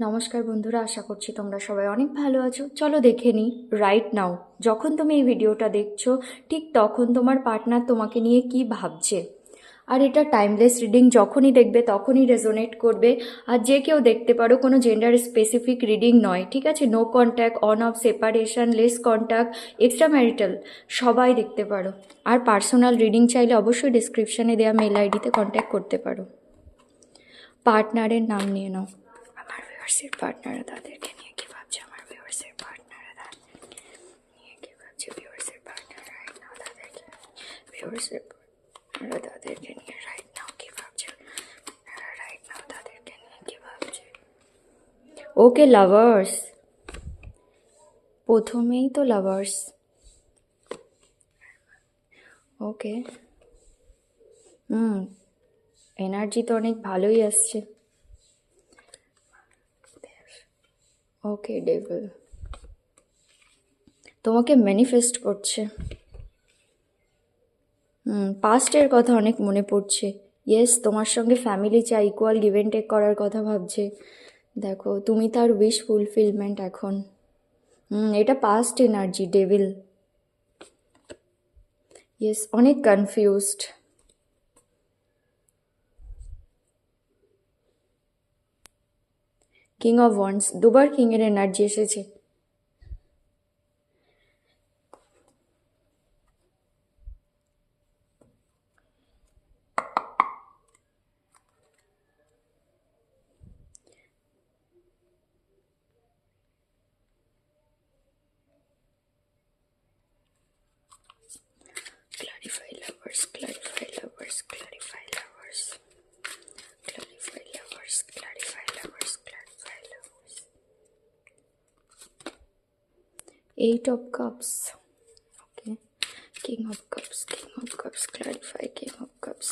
নমস্কার বন্ধুরা, আশা করছি তোমরা সবাই অনেক ভালো আছো। চলো দেখে নিই রাইট নাও, যখন তুমি এই ভিডিওটা দেখছো ঠিক তখন তোমার পার্টনার তোমাকে নিয়ে কি ভাবছে। আর এটা টাইমলেস রিডিং, যখনই দেখবে তখনই রেজোনেট করবে। আর যে কেউ দেখতে পারো, কোনো জেন্ডার স্পেসিফিক রিডিং নয়, ঠিক আছে? No contact, on off, separation, less contact, extra marital, সবাই দেখতে পারো। আর পার্সোনাল রিডিং চাইলে অবশ্যই ডিসক্রিপশানে দেওয়া মেল আইডিতে কন্ট্যাক্ট করতে পারো। পার্টনারের নাম নিয়ে নাও। আমার ভিউয়ার্সের পার্টনাররা তাদেরকে নিয়ে কি ভাবছে, আমার ভিউয়ার্সের পার্টনাররা তাদেরকে নিয়ে কি ভাবছে, ভিউয়ার্সের পার্টনার রাইট নাও তাদেরকে, ভিউয়ার্সের পার্টনাররা তাদেরকে নিয়ে রাইট নাও কি ভাবছে, রাইট নাও তাদেরকে নিয়ে কি ভাবছে। ওকে লাভার্স, প্রথমেই তো লাভার্স। ওকে, এনার্জি তো অনেক ভালোই আসছে। ওকে ডেভিল তোমাকে ম্যানিফেস্ট করছে। পাস্টের কথা অনেক মনে পড়ছে। ইয়েস, তোমার সঙ্গে ফ্যামিলি চাই, ইকুয়াল গিভ অ্যান্ড টেক করার কথা ভাবছে। দেখো, তুমি তার উইশ ফুলফিলমেন্ট এখন। এটা পাস্ট এনার্জি, ডেভিল। ইয়েস, অনেক কনফিউজড। কিং অফ ওয়ান্ডস, দুবার কিংয়ের এনার্জি এসেছে। Clarify lovers, clarify lovers, clarify lovers, clarify lovers, clarify lovers, clarify lovers. Eight of Cups. Okay. King of Cups, King of Cups, clarify King of Cups.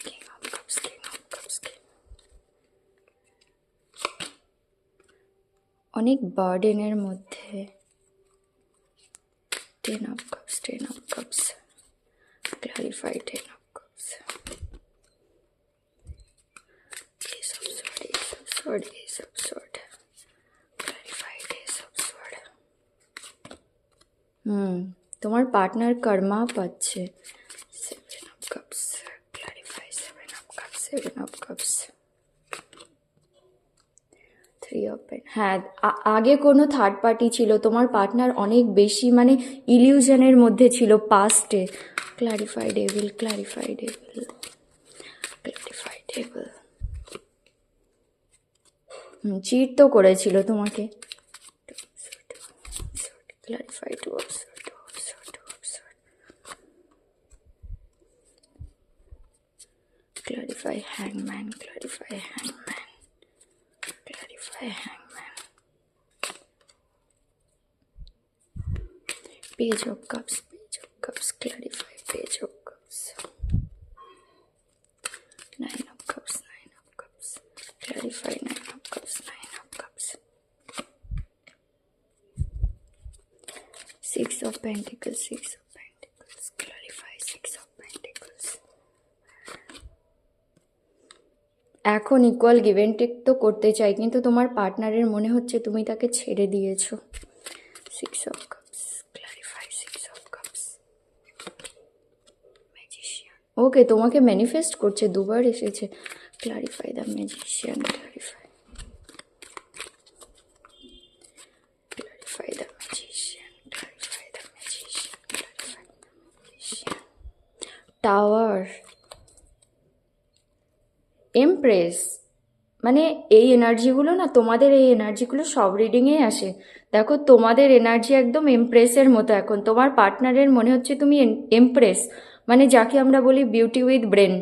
King of Cups, King of Cups, King. অনেক বার্ডেনের মধ্যে। Ten of Cups, Ten of Cups, clarify Ten of Cups. Ace of Sword, Ace of Sword, Ace of Sword, clarify Ace of Sword. তোমার partner কর্মা পাচ্ছে। Seven of Cups, clarify Seven of Cups, Seven of Cups. Three of Pentacles. হ্যাঁ, আগে কোনো third party ছিল, তোমার partner অনেক বেশি মানে ইলিউশনের মধ্যে ছিল পাস্টে। Clarify devil, clarify devil, clarify devil. Cheat তো করেছিল তোমাকে। Clarify two of sword, two of sword, two of sword. Clarify হ্যাংম্যান, ক্লারিফাই হ্যাংম্যান, clarify hangman. Page of Cups, Page of Cups, clarify Page of Cups. Nine of Cups, Nine of Cups, clarify Nine of Cups, Nine of Cups. Six of Pentacles, Six of Pentacles, clarify Six of Pentacles. এখন equal give and take তো করতে চাই, কিন্তু তোমার পার্টনারের মনে হচ্ছে তুমি তাকে ছেড়ে দিয়েছো। Six of cups, clarify six of cups. Magician, okay তোমাকে ম্যানিফেস্ট করছে, দুবার এসেছে। Clarify the magician, clarify, clarify the magician, clarify the magician, clarify the magician. Tower, empress, মানে এই এনার্জিগুলো না, তোমাদের এই এনার্জিগুলো সব রিডিংয়েই আসে। দেখো, তোমাদের এনার্জি একদম এমপ্রেসের মতো এখন। তোমার পার্টনারের মনে হচ্ছে তুমি এমপ্রেস, মানে যাকে আমরা বলি বিউটি উইথ ব্রেন,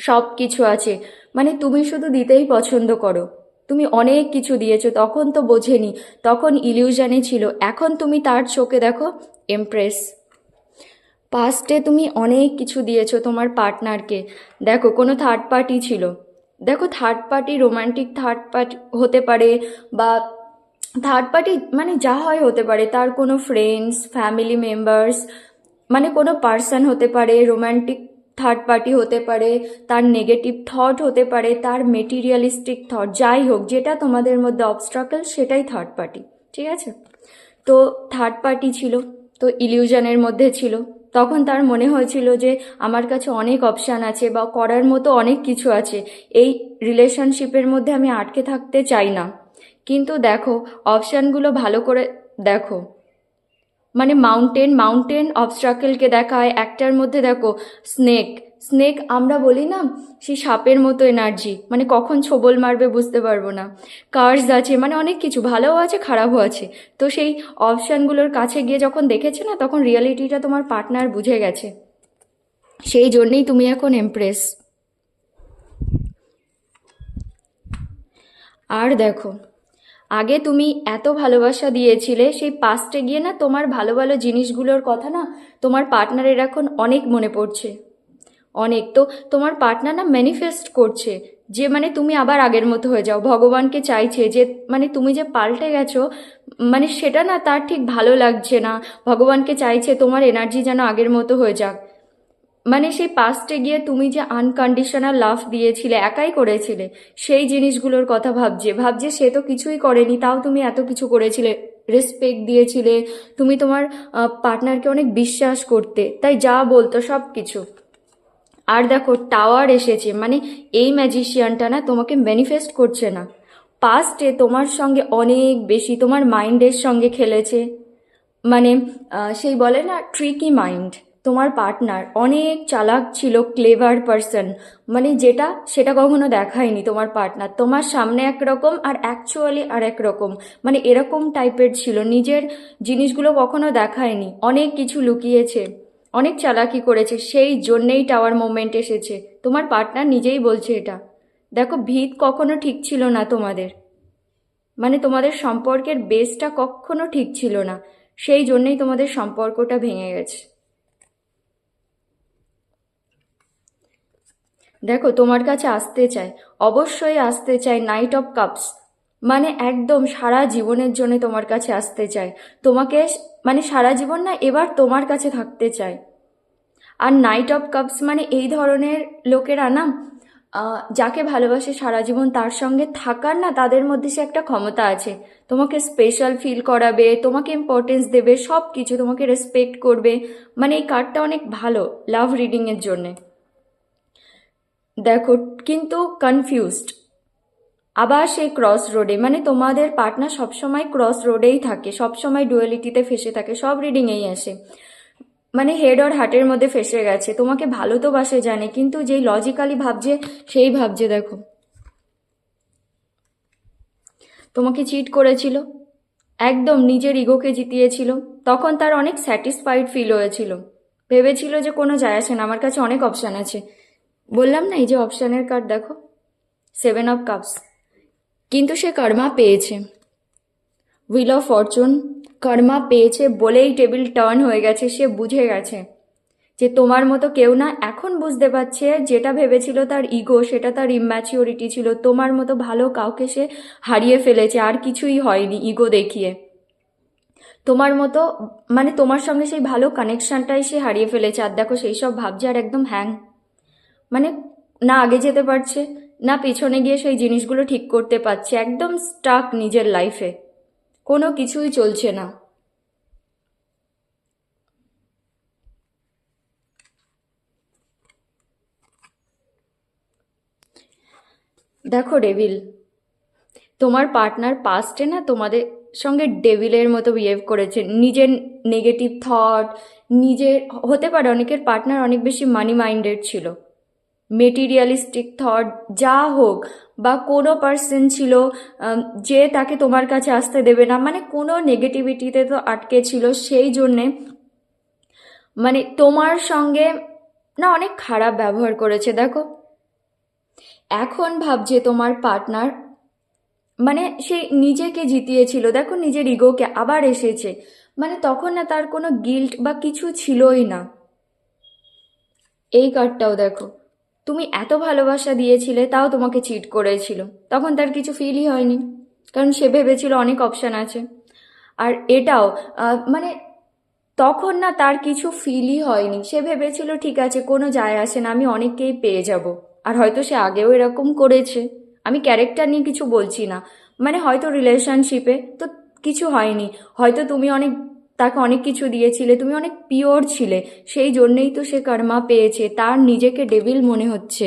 সব কিছু আছে, মানে তুমি শুধু দিতেই পছন্দ করো। তুমি অনেক কিছু দিয়েছো, তখন তো বোঝেনি, তখন ইলিউশনে ছিল, এখন তুমি তার চোখে দেখো এমপ্রেস। পাস্টে তুমি অনেক কিছু দিয়েছো তোমার পার্টনারকে। দেখো, কোনো থার্ড পার্টি ছিল, দেখো third party, romantic third party হতে পারে, বা থার্ড পার্টি মানে যা হয় হতে পারে, তার কোনো ফ্রেন্ডস, ফ্যামিলি মেম্বার্স, মানে কোনো পার্সন হতে পারে, রোমান্টিক থার্ড পার্টি হতে পারে, তার নেগেটিভ থট হতে পারে, তার মেটেরিয়ালিস্টিক থট, যাই হোক যেটা তোমাদের মধ্যে অবস্ট্রাকল সেটাই থার্ড পার্টি, ঠিক আছে? তো থার্ড পার্টি ছিল, তো ইলিউশনের মধ্যে ছিল। তখন তার মনে হয়েছিল যে আমার কাছে অনেক অপশান আছে বা করার মতো অনেক কিছু আছে, এই রিলেশনশিপের মধ্যে আমি আটকে থাকতে চাই না। কিন্তু দেখো অপশানগুলো ভালো করে দেখো, মানে মাউন্টেন মাউন্টেন অবস্ট্রাকেলকে দেখায়, একটার মধ্যে দেখো স্নেক, স্নেক আমরা বলি না সেই সাপের মতো এনার্জি, মানে কখন ছোবল মারবে বুঝতে পারবো না। কার্স আছে, মানে অনেক কিছু ভালোও আছে খারাপও আছে। তো সেই অপশানগুলোর কাছে গিয়ে যখন দেখেছে না, তখন রিয়ালিটিটা তোমার পার্টনার বুঝে গেছে, সেই জন্যেই তুমি এখন এমপ্রেস। আর দেখো আগে তুমি এত ভালোবাসা দিয়েছিলে, সেই পাস্টে গিয়ে না তোমার ভালো ভালো জিনিসগুলোর কথা না তোমার পার্টনারের এখন অনেক মনে পড়ছে, অনেক। তো তোমার পার্টনার না ম্যানিফেস্ট করছে যে মানে তুমি আবার আগের মতো হয়ে যাও, ভগবানকে চাইছে যে মানে তুমি যে পাল্টে গেছো, মানে সেটা না তার ঠিক ভালো লাগছে না, ভগবানকে চাইছে তোমার এনার্জি যেন আগের মতো হয়ে যাক। মানে সেই পাস্টে গিয়ে তুমি যে আনকন্ডিশনাল লাভ দিয়েছিলে, একাই করেছিলে, সেই জিনিসগুলোর কথা ভাবছে, ভাবছে সে তো কিছুই করেনি তাও তুমি এত কিছু করেছিলে, রেসপেক্ট দিয়েছিলে, তুমি তোমার পার্টনারকে অনেক বিশ্বাস করতে, তাই যা বলতো সব কিছু। আর দেখো টাওয়ার এসেছে, মানে এই ম্যাজিশিয়ানটা না তোমাকে ম্যানিফেস্ট করছে না, পাস্টে তোমার সঙ্গে অনেক বেশি তোমার মাইন্ডের সঙ্গে খেলেছে। মানে সেই বলে না ট্রিকি মাইন্ড, তোমার পার্টনার অনেক চালাক ছিল, ক্লেভার পারসন, মানে যেটা সেটা কখনো দেখায়নি তোমার পার্টনার, তোমার সামনে একরকম আর অ্যাকচুয়ালি আর এক রকম, মানে এরকম টাইপের ছিল, নিজের জিনিসগুলো কখনো দেখায়নি, অনেক কিছু লুকিয়েছে, অনেক চালাকি করেছে, সেই জন্যেই টাওয়ার মোমেন্ট এসেছে, তোমার পার্টনার নিজেই বলছে এটা। দেখো ভিত কখনো ঠিক ছিল না তোমাদের, মানে তোমাদের সম্পর্কের বেসটা কখনো ঠিক ছিল না, সেই জন্যেই তোমাদের সম্পর্কটা ভেঙে গেছে। দেখো তোমার কাছে আসতে চায়, অবশ্যই আসতে চায়, নাইট অফ কাপস, মানে একদম সারা জীবনের জন্য তোমার কাছে আসতে চায়, তোমাকে মানে সারা জীবন না এবার তোমার কাছে থাকতে চায়। আর নাইট অফ কাপস মানে এই ধরনের লোকেরা না যাকে ভালোবাসে সারা জীবন তার সঙ্গে থাকার না তাদের মধ্যে সে একটা ক্ষমতা আছে, তোমাকে স্পেশাল ফিল করাবে, তোমাকে ইম্পর্টেন্স দেবে, সব কিছু তোমাকে রেসপেক্ট করবে, মানে এই কার্ডটা অনেক ভালো লাভ রিডিংয়ের জন্যে। দেখো কিন্তু কনফিউজড, আবার সেই ক্রস রোডে, মানে তোমাদের পার্টনার সবসময় ক্রস রোডেই থাকে, সবসময় ডুয়ালিটিতে ফেসে থাকে, সব রিডিংয়েই আসে, মানে হেড আর হার্টের মধ্যে ফেসে গেছে, তোমাকে ভালো তো বাসে জানে কিন্তু যেই লজিক্যালি ভাবছে সেই ভাবছে, দেখো তোমাকে চিট করেছিল, একদম নিজের ইগোকে জিতিয়েছিল, তখন তার অনেক স্যাটিসফাইড ফিল হয়েছিল, ভেবেছিল যে কোনো যায় আসে না, আমার কাছে অনেক অপশান আছে, বললাম না এই যে অপশানের কার্ড দেখো, 7 অফ কাপস, কিন্তু সে কর্মা পেয়েছে, হুইল অফ ফরচুন, কর্মা পেয়েছে বলেই টেবিল টার্ন হয়ে গেছে, সে বুঝে গেছে যে তোমার মতো কেউ না, এখন বুঝতে পারছে যেটা ভেবেছিল তার ইগো সেটা তার ইম্যাচিওরিটি ছিল, তোমার মতো ভালো কাউকে সে হারিয়ে ফেলেছে, আর কিছুই হয়নি ইগো দেখিয়ে, তোমার মতো মানে তোমার সঙ্গে সেই ভালো কানেকশনটাই সে হারিয়ে ফেলেছে, আর দেখো সেই সব ভাবছে আর একদম হ্যাং, মানে না আগে যেতে পারছে না পিছনে গিয়ে সেই জিনিসগুলো ঠিক করতে পারছে, একদম স্টাক নিজের লাইফে, কোনো কিছুই চলছে না। দেখো ডেভিল, তোমার পার্টনার পাস্টে না তোমাদের সঙ্গে ডেভিলের মতো বিহেভ করেছে, নিজের নেগেটিভ থট, নিজের হতে পারে অনেকের পার্টনার অনেক বেশি মানি মাইন্ডেড ছিল, মেটেরিয়ালিস্টিক থট যা হোক, বা কোনো পার্সন ছিল যে তাকে তোমার কাছে আসতে দেবে না, মানে কোনো নেগেটিভিটিতে তো আটকে ছিল, সেই জন্যে মানে তোমার সঙ্গে না অনেক খারাপ ব্যবহার করেছে। দেখো এখন ভাবছে তোমার পার্টনার, মানে সে নিজেকে জিতিয়েছিল, দেখো নিজের ইগোকে আবার এসেছে, মানে তখন না তার কোনো গিল্ট বা কিছু ছিলই না। এই কার্ডটাও দেখো, তুমি এত ভালোবাসা দিয়েছিলে তাও তোমাকে চিট করেছিল, তখন তার কিছু ফিলই হয়নি, কারণ সে ভেবেছিল অনেক অপশান আছে। আর এটাও মানে তখন না তার কিছু ফিলই হয়নি, সে ভেবেছিল ঠিক আছে কোনো যায় আসে না, আমি অনেককেই পেয়ে যাব। আর হয়তো সে আগেও এরকম করেছে, আমি ক্যারেক্টার নিয়ে কিছু বলছি না, মানে হয়তো রিলেশনশিপে তো কিছু হয়নি, হয়তো তুমি অনেক তাকে অনেক কিছু দিয়েছিলে, তুমি অনেক পিওর ছিলে, সেই জন্যেই তো সে কর্মা পেয়েছে, তার নিজেকে ডেভিল মনে হচ্ছে।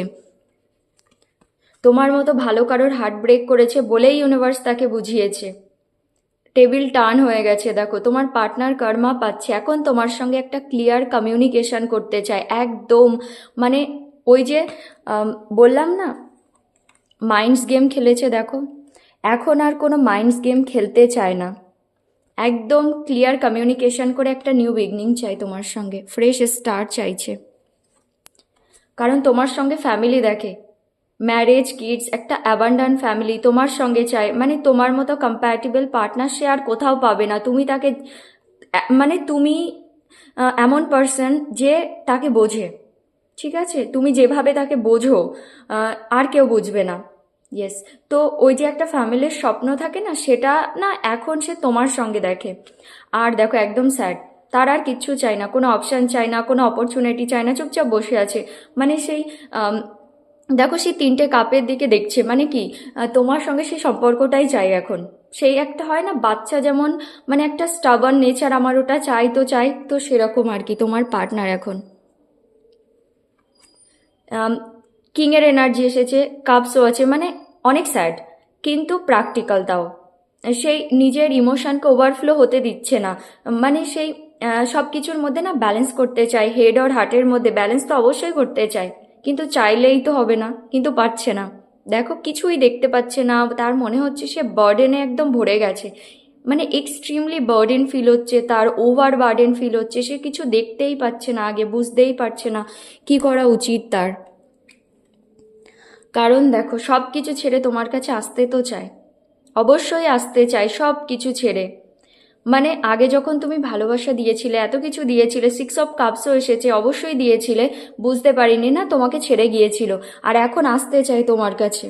তোমার মতো ভালো কারোর হার্ট ব্রেক করেছে বলেই ইউনিভার্স তাকে বুঝিয়েছে। টেবিল টার্ন হয়ে গেছে, দেখো তোমার পার্টনার কর্মা পাচ্ছে, এখন তোমার সঙ্গে একটা ক্লিয়ার কমিউনিকেশন করতে চায় একদম। মানে ওই যে বললাম না মাইন্ডস গেম খেলেছে, দেখো এখন আর কোনো মাইন্ডস গেম খেলতে চায় না, একদম ক্লিয়ার কমিউনিকেশন করে একটা নিউ বিগনিং চাই তোমার সঙ্গে, ফ্রেশ স্টার্ট চাইছে। কারণ তোমার সঙ্গে ফ্যামিলি দেখে, ম্যারেজ, কিডস, একটা অ্যাবান্ডান্ট ফ্যামিলি তোমার সঙ্গে চায়, মানে তোমার মতো কম্প্যাটেবল পার্টনার সে আর কোথাও পাবে না। তুমি তাকে মানে তুমি এমন পার্সন যে তাকে বোঝে, ঠিক আছে, তুমি যেভাবে তাকে বোঝো আর কেউ বুঝবে না। ইয়েস, তো ওই যে একটা ফ্যামিলির স্বপ্ন থাকে না, সেটা না এখন সে তোমার সঙ্গে দেখে। আর দেখো একদম স্যাড, তার আর কিচ্ছু চাই না, কোনো অপশান চাই না, কোনো অপরচুনিটি চাই না, চুপচাপ বসে আছে। মানে সেই দেখো সেই 3টে কাপের দিকে দেখছে, মানে কি তোমার সঙ্গে সেই সম্পর্কটাই চাই এখন। সেই একটা হয় না বাচ্চা যেমন, মানে একটা স্টাবার্ন নেচার, আমার ওটা চাই তো চাই, তো সেরকম আর কি তোমার পার্টনার এখন। কিংয়ের এনার্জি এসেছে, কাপসও আছে, মানে অনেক স্যাড কিন্তু প্র্যাকটিক্যাল তাও। সেই নিজের ইমোশনকে ওভারফ্লো হতে দিচ্ছে না, মানে সেই সব কিছুর মধ্যে না ব্যালেন্স করতে চায়, হেড আর হার্টের মধ্যে ব্যালেন্স তো অবশ্যই করতে চায়, কিন্তু চাইলেই তো হবে না, কিন্তু পারছে না। দেখো কিছুই দেখতে পাচ্ছে না, তার মনে হচ্ছে সে বার্ডেনে একদম ভরে গেছে, মানে এক্সট্রিমলি বার্ডেন ফিল হচ্ছে তার, ওভার বার্ডেন ফিল হচ্ছে, সে কিছু দেখতেই পাচ্ছে না, আগে বুঝতেই পারছে না কি করা উচিত তার। কারণ দেখো সব কিছু ছেড়ে তোমার কাছে আসতে তো চায়, অবশ্যই আসতে চায় সব কিছু ছেড়ে। মানে আগে যখন তুমি ভালোবাসা দিয়েছিলে, এত কিছু দিয়েছিলে, 6 অফ কাপসও এসেছে, অবশ্যই দিয়েছিলে, বুঝতে পারিনি না তোমাকে ছেড়ে গিয়েছিল, আর এখন আসতে চাই তোমার কাছে।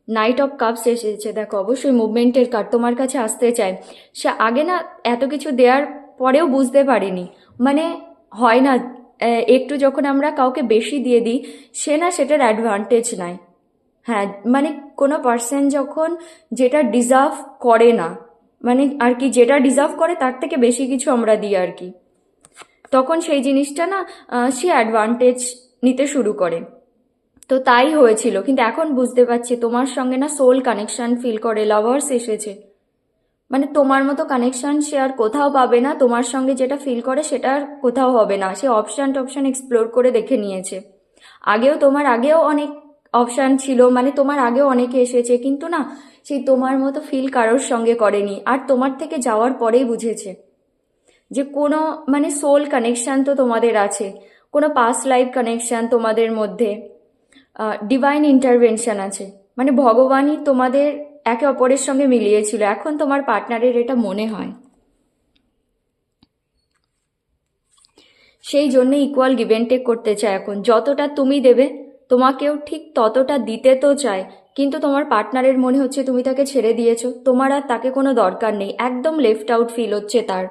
নাইট অফ কাপস এসেছে, দেখো অবশ্যই মুভমেন্টের কার্ড, তোমার কাছে আসতে চায়। সে আগে না এত কিছু দেওয়ার পরেও বুঝতে পারিনি, মানে হয় না একটু যখন আমরা কাউকে বেশি দিয়ে দিই, সে না সেটার অ্যাডভান্টেজ নেয়। হ্যাঁ, মানে কোনো পার্সন যখন যেটা ডিজার্ভ করে না, মানে আর কি যেটা ডিজার্ভ করে তার থেকে বেশি কিছু আমরা দিই আর কি, তখন সেই জিনিসটা না সে অ্যাডভান্টেজ নিতে শুরু করে। তো তাই হয়েছিল, কিন্তু এখন বুঝতে পারছি তোমার সঙ্গে না সোল কানেকশন ফিল করে, লাভার্স এসেছে, মানে তোমার মতো কানেকশন সে আর কোথাও পাবে না, তোমার সঙ্গে যেটা ফিল করে সেটা আর কোথাও হবে না, সে অপশান টপশান এক্সপ্লোর করে দেখে নিয়েছে। আগেও তোমার আগেও অনেক অপশান ছিল, মানে তোমার আগেও অনেকে এসেছে, কিন্তু না সেই তোমার মতো ফিল কারোর সঙ্গে করেনি, আর তোমার থেকে যাওয়ার পরেই বুঝেছে যে কোনো মানে সোল কানেকশান তো তোমাদের আছে, কোনো পাস্ট লাইফ কানেকশান তোমাদের মধ্যে, ডিভাইন ইন্টারভেনশন আছে, মানে ভগবানই তোমাদের একে অপরের সঙ্গে মিলিয়েছিল, এখন তোমার পার্টনারের এটা মনে হয়। সেই জন্য ইকুয়াল গিভ অ্যান্ড টেক করতে চায় এখন, যতটা তুমি দেবে তোমাকেও ঠিক ততটা দিতে তো চায়, কিন্তু তোমার পার্টনারের মনে হচ্ছে তুমি তাকে ছেড়ে দিয়েছো, তোমার আর তাকে কোনো দরকার নেই, একদম লেফট আউট ফিল হচ্ছে তার।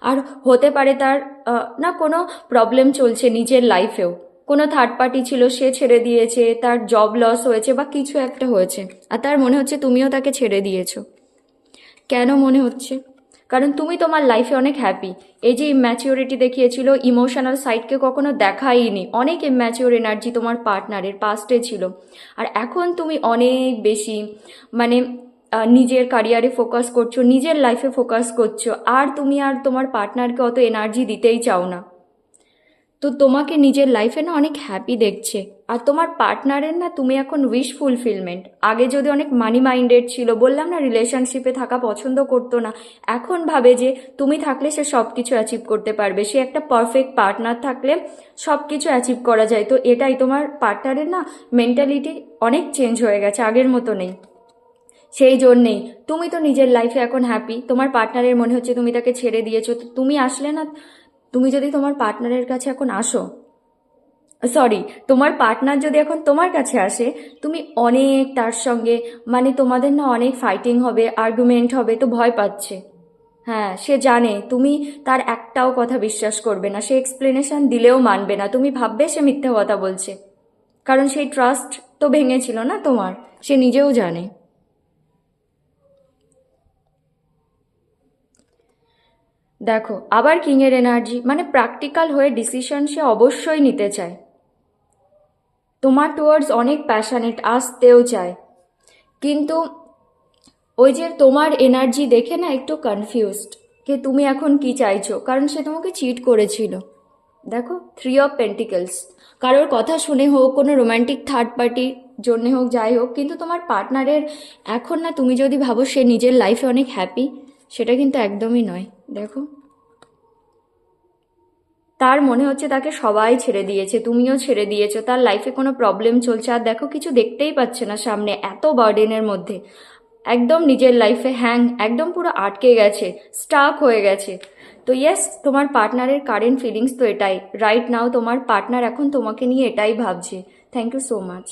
আর হতে পারে তার না কোনো প্রবলেম চলছে নিজের লাইফেও, কোনো থার্ড পার্টি ছিল, সে ছেড়ে দিয়েছে, তার জব লস হয়েছে বা কিছু একটা হয়েছে, আর তার মনে হচ্ছে তুমিও তাকে ছেড়ে দিয়েছো। কেন মনে হচ্ছে? কারণ তুমি তোমার লাইফে অনেক হ্যাপি, এই যে ইম্যাচিওরিটি দেখিয়েছিল, ইমোশনাল সাইডকে কখনো দেখাইনি, অনেক ইম্যাচিওর এনার্জি তোমার পার্টনারের পাস্টে ছিল, আর এখন তুমি অনেক বেশি মানে নিজের ক্যারিয়ারে ফোকাস করছো, নিজের লাইফে ফোকাস করছো, আর তুমি আর তোমার পার্টনারকে অত এনার্জি দিতেই চাও না। তো তোমাকে নিজের লাইফে না অনেক হ্যাপি দেখছে, আর তোমার পার্টনারের না তুমি এখন উইশ ফুলফিলমেন্ট, আগে যদি অনেক মানি মাইন্ডেড ছিল, বললাম না রিলেশনশিপে থাকা পছন্দ করতো না, এখন ভাবে যে তুমি থাকলে সে সব কিছু অ্যাচিভ করতে পারবে, সে একটা পারফেক্ট পার্টনার থাকলে সব কিছু অ্যাচিভ করা যায়। তো এটাই তোমার পার্টনারের না মেন্টালিটি অনেক চেঞ্জ হয়ে গেছে, আগের মতো নেই। সেই জন্যেই তুমি তো নিজের লাইফে এখন হ্যাপি, তোমার পার্টনারের মনে হচ্ছে তুমি তাকে ছেড়ে দিয়েছো, তো তুমি আসলে না, তুমি যদি তোমার পার্টনারের কাছে এখন আসো, সরি, তোমার পার্টনার যদি এখন তোমার কাছে আসে, তুমি অনেক তার সঙ্গে, মানে তোমাদের না অনেক ফাইটিং হবে, আর্গুমেন্ট হবে, তো ভয় পাচ্ছে। হ্যাঁ, সে জানে তুমি তার একটাও কথা বিশ্বাস করবে না, সে এক্সপ্লেনেশন দিলেও মানবে না, তুমি ভাববে সে মিথ্যে কথা বলছে, কারণ সেই ট্রাস্ট তো ভেঙেছিল না তোমার, সে নিজেও জানে। দেখো আবার কিংয়ের এনার্জি, মানে প্র্যাকটিক্যাল হয়ে ডিসিশন সে অবশ্যই নিতে চায়, তোমার টুয়ার্ডস অনেক প্যাশনেট, আসতেও চায়, কিন্তু ওই যে তোমার এনার্জি দেখে না একটু কনফিউজড যে তুমি এখন কি চাইছো, কারণ সে তোমাকে চিট করেছিল। দেখো 3 অফ পেন্টিকলস, কারোর কথা শুনে হোক, কোনো রোমান্টিক থার্ড পার্টির জন্যে হোক, যাই হোক, কিন্তু তোমার পার্টনারের এখন না, তুমি যদি ভাবো সে নিজের লাইফে অনেক হ্যাপি, সেটা কিন্তু একদমই নয়। দেখো তার মনে হচ্ছে তাকে সবাই ছেড়ে দিয়েছে, তুমিও ছেড়ে দিয়েছো, তার লাইফে কোনো প্রবলেম চলছে, আর দেখো কিছু দেখতেই পাচ্ছে না সামনে, এত বার্ডেনের মধ্যে একদম নিজের লাইফে হ্যাং, একদম পুরো আটকে গেছে, স্টাক হয়ে গেছে। তো ইয়েস, তোমার পার্টনারের কারেন্ট ফিলিংস তো এটাই, রাইট নাও তোমার পার্টনার এখন তোমাকে নিয়ে এটাই ভাবছে। Thank you so much.